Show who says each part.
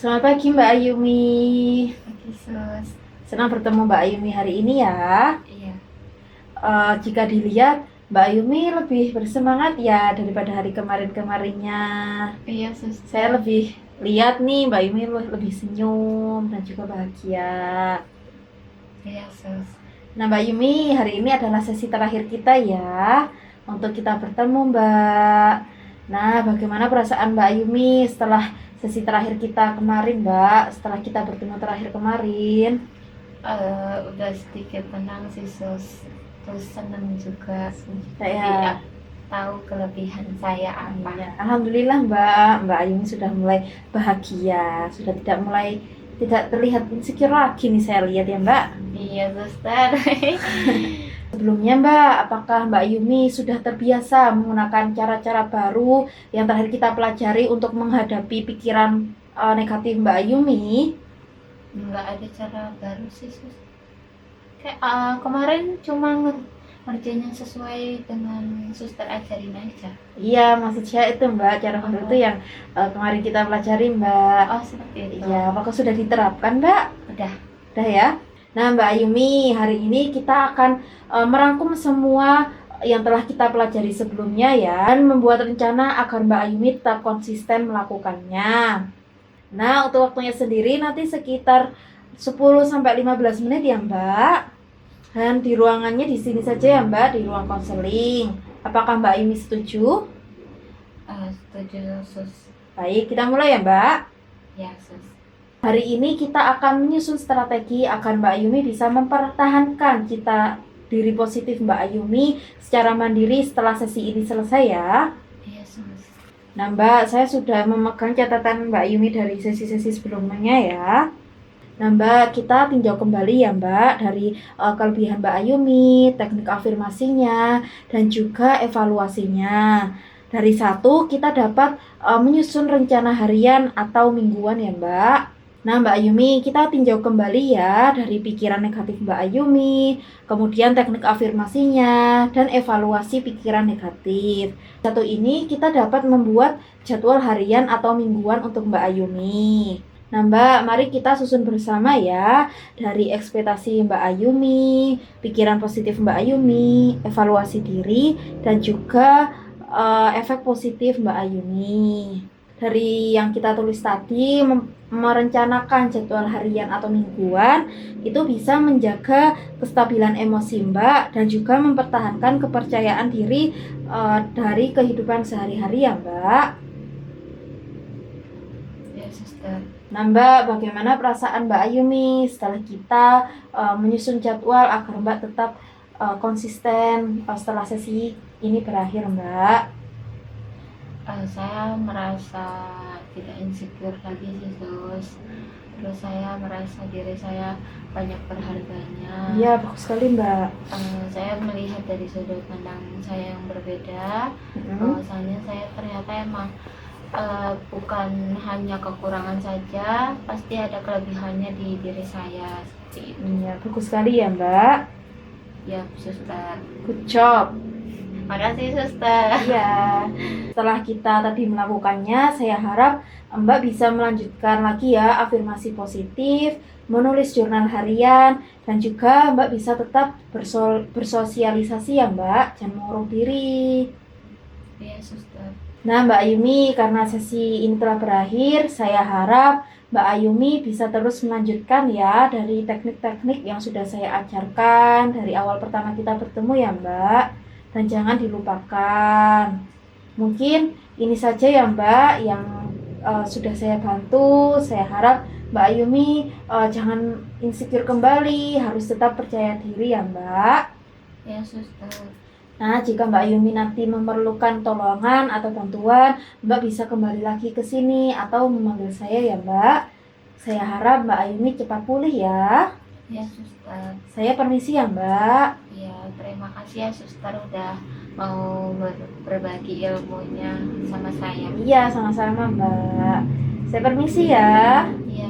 Speaker 1: Selamat pagi Mbak Ayumi.
Speaker 2: Oke, sus.
Speaker 1: Senang bertemu Mbak Ayumi hari ini ya.
Speaker 2: Iya,
Speaker 1: Jika dilihat Mbak Ayumi lebih bersemangat ya daripada hari kemarin-kemarinnya.
Speaker 2: iya,
Speaker 1: Saya
Speaker 2: suster.
Speaker 1: lebih lihat nih Mbak Ayumi lebih senyum dan juga bahagia.
Speaker 2: Iya, sus.
Speaker 1: Nah Mbak Ayumi, hari ini adalah sesi terakhir kita ya untuk kita bertemu Mbak. Nah, bagaimana perasaan Mbak Ayumi setelah sesi terakhir kita kemarin Mbak, setelah kita bertemu terakhir kemarin?
Speaker 2: Udah sedikit tenang sih, sus. Terus seneng juga. Jadi
Speaker 1: Saya
Speaker 2: tahu kelebihan saya apa.
Speaker 1: ya, alhamdulillah Mbak Ayumi sudah mulai bahagia, sudah tidak terlihat insecure lagi nih saya lihat ya Mbak.
Speaker 2: Iya, suster.
Speaker 1: Sebelumnya Mbak, apakah Mbak Ayumi sudah terbiasa menggunakan cara-cara baru yang terakhir kita pelajari untuk menghadapi pikiran negatif Mbak Ayumi?
Speaker 2: Nggak ada cara baru sih, sus. Kayak kemarin cuma ngerjainnya sesuai dengan suster ajarin aja.
Speaker 1: Iya, maksud saya itu Mbak, cara baru itu yang kemarin kita pelajari Mbak.
Speaker 2: Oh, seperti itu.
Speaker 1: Iya, apakah sudah diterapkan Mbak?
Speaker 2: Udah.
Speaker 1: Udah ya. Nah, Mbak Ayumi, hari ini kita akan merangkum semua yang telah kita pelajari sebelumnya ya, dan membuat rencana agar Mbak Ayumi tetap konsisten melakukannya. Nah, untuk waktunya sendiri nanti sekitar 10 sampai 15 menit ya, Mbak. Dan di ruangannya di sini saja ya, Mbak, di ruang konseling. Apakah Mbak Ayumi setuju?
Speaker 2: Setuju, sus.
Speaker 1: Baik, kita mulai ya, Mbak.
Speaker 2: Ya, sus.
Speaker 1: Hari ini kita akan menyusun strategi agar Mbak Ayumi bisa mempertahankan cita diri positif Mbak Ayumi secara mandiri setelah sesi ini selesai ya.
Speaker 2: Iya, sus.
Speaker 1: Nah Mbak, saya sudah memegang catatan Mbak Ayumi dari sesi-sesi sebelumnya ya. Nah Mbak, kita tinjau kembali ya Mbak dari kelebihan Mbak Ayumi, teknik afirmasinya, dan juga evaluasinya. Dari satu, kita dapat menyusun rencana harian atau mingguan ya Mbak. Nah Mbak Ayumi, kita tinjau kembali ya dari pikiran negatif Mbak Ayumi, kemudian teknik afirmasinya, dan evaluasi pikiran negatif. Satu ini kita dapat membuat jadwal harian atau mingguan untuk Mbak Ayumi. Nah Mbak, mari kita susun bersama ya dari ekspektasi Mbak Ayumi, pikiran positif Mbak Ayumi, evaluasi diri, dan juga efek positif Mbak Ayumi. Dari yang kita tulis tadi, merencanakan jadwal harian atau mingguan itu bisa menjaga kestabilan emosi Mbak dan juga mempertahankan kepercayaan diri dari kehidupan sehari-hari ya Mbak.
Speaker 2: Ya, suster.
Speaker 1: Nah Mbak, bagaimana perasaan Mbak Ayumi setelah kita menyusun jadwal agar Mbak tetap konsisten setelah sesi ini berakhir Mbak?
Speaker 2: Saya merasa tidak insecure lagi sih, sus. Terus saya merasa diri saya banyak berharganya.
Speaker 1: Iya, bagus sekali Mbak.
Speaker 2: Saya melihat dari sudut pandang saya yang berbeda, bahwasanya saya ternyata emang bukan hanya kekurangan saja, pasti ada kelebihannya di diri saya, seperti itu.
Speaker 1: Iya, bagus sekali ya Mbak.
Speaker 2: Ya, suster.
Speaker 1: Good job.
Speaker 2: Makasih, suster.
Speaker 1: Iya. Setelah kita tadi melakukannya, saya harap Mbak bisa melanjutkan lagi ya afirmasi positif, menulis jurnal harian, dan juga Mbak bisa tetap bersosialisasi ya Mbak, jangan mengurung diri.
Speaker 2: Ya, suster.
Speaker 1: Nah Mbak Ayumi, karena sesi ini telah berakhir, saya harap Mbak Ayumi bisa terus melanjutkan ya dari teknik-teknik yang sudah saya ajarkan dari awal pertama kita bertemu ya Mbak. Dan jangan dilupakan. Mungkin ini saja ya Mbak yang sudah saya bantu. Saya harap Mbak Ayumi jangan insecure kembali, harus tetap percaya diri ya Mbak.
Speaker 2: Ya, suster.
Speaker 1: Nah, jika Mbak Ayumi nanti memerlukan tolongan atau bantuan, Mbak bisa kembali lagi ke sini atau memanggil saya ya Mbak. Saya harap Mbak Ayumi cepat pulih ya.
Speaker 2: Ya, suster.
Speaker 1: Saya permisi ya Mbak.
Speaker 2: Ya, terima kasih ya, suster, udah mau berbagi ilmunya sama saya.
Speaker 1: Iya, sama-sama Mbak. Saya permisi ya.
Speaker 2: Ya,